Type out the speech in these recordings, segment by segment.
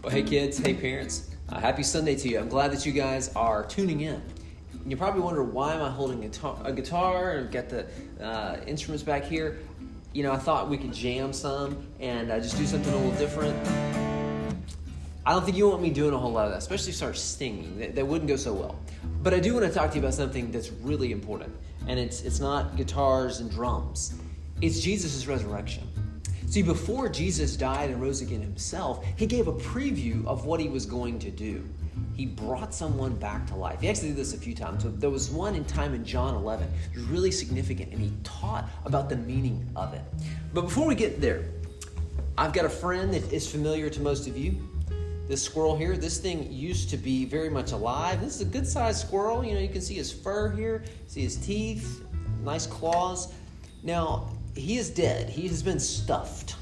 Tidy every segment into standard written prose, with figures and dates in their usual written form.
Well, hey kids, hey parents, happy Sunday to you. I'm glad that you guys are tuning in. And you probably wonder, why am I holding a guitar and got the instruments back here? You know, I thought we could jam some and just do something a little different. I don't think you want me doing a whole lot of that, especially start singing. That wouldn't go so well. But I do want to talk to you about something that's really important. And it's not guitars and drums. It's Jesus' resurrection. See, before Jesus died and rose again himself, he gave a preview of what he was going to do. He brought someone back to life. He actually did this a few times. So there was one time in John 11. It was really significant, and he taught about the meaning of it. But before we get there, I've got a friend that is familiar to most of you. This squirrel here, this thing used to be very much alive. This is a good-sized squirrel. You know, you can see his fur here, see his teeth, nice claws. Now, he is dead. He has been stuffed.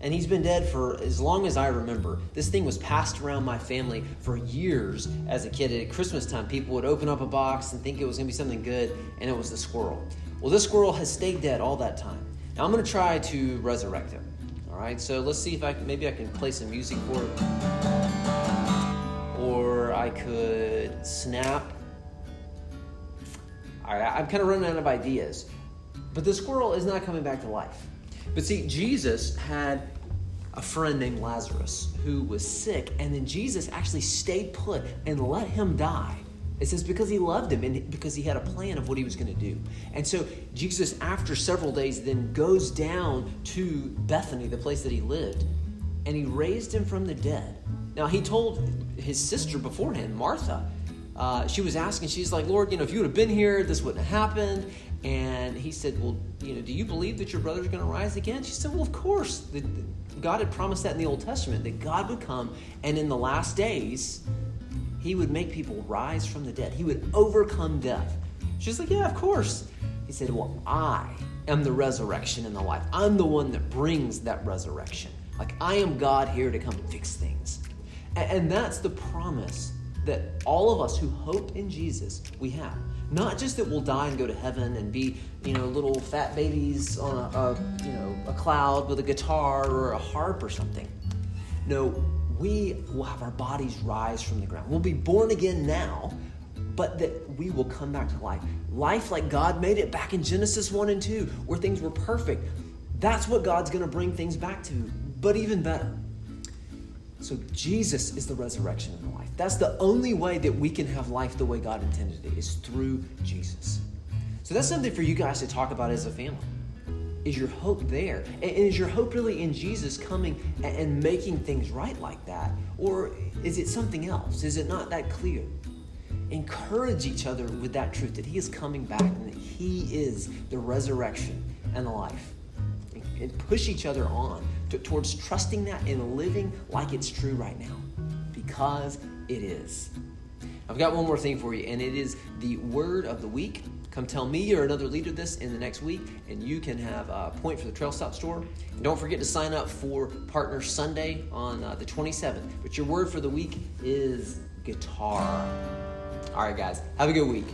And he's been dead for as long as I remember. This thing was passed around my family for years as a kid. At Christmas time, people would open up a box and think it was going to be something good, and it was the squirrel. Well, this squirrel has stayed dead all that time. Now, I'm going to try to resurrect him. All right, so let's see if maybe I can play some music for it. Or I could snap. All right, I'm kind of running out of ideas. But the squirrel is not coming back to life. But see, Jesus had a friend named Lazarus who was sick, and then Jesus actually stayed put and let him die. It says because he loved him and because he had a plan of what he was going to do. And so Jesus, after several days, then goes down to Bethany, the place that he lived, and he raised him from the dead. Now, he told his sister beforehand, Martha, she was asking, she's like, Lord, if you would have been here, this wouldn't have happened. And he said, well, do you believe that your brother's going to rise again? She said, well, of course. God had promised that in the Old Testament, that God would come, and in the last days, he would make people rise from the dead. He would overcome death. She's like, yeah, of course. He said, well, I am the resurrection and the life. I'm the one that brings that resurrection. Like, I am God here to come fix things. And that's the promise that all of us who hope in Jesus, we have. Not just that we'll die and go to heaven and be, little fat babies on a cloud with a guitar or a harp or something. No, we will have our bodies rise from the ground. We'll be born again now, but that we will come back to life. Life like God made it back in Genesis 1 and 2, where things were perfect. That's what God's going to bring things back to, but even better. So Jesus is the resurrection and the life. That's the only way that we can have life the way God intended it, is through Jesus. So that's something for you guys to talk about as a family. Is your hope there? And is your hope really in Jesus coming and making things right like that? Or is it something else? Is it not that clear? Encourage each other with that truth, that he is coming back and that he is the resurrection and the life. And push each other on towards trusting that and living like it's true right now, because it is. I've got one more thing for you, and it is the word of the week. Come tell me or another leader this in the next week, and you can have a point for the Trail Stop store. And don't forget to sign up for Partner Sunday on the 27th. But your word for the week is guitar. All right, guys, have a good week.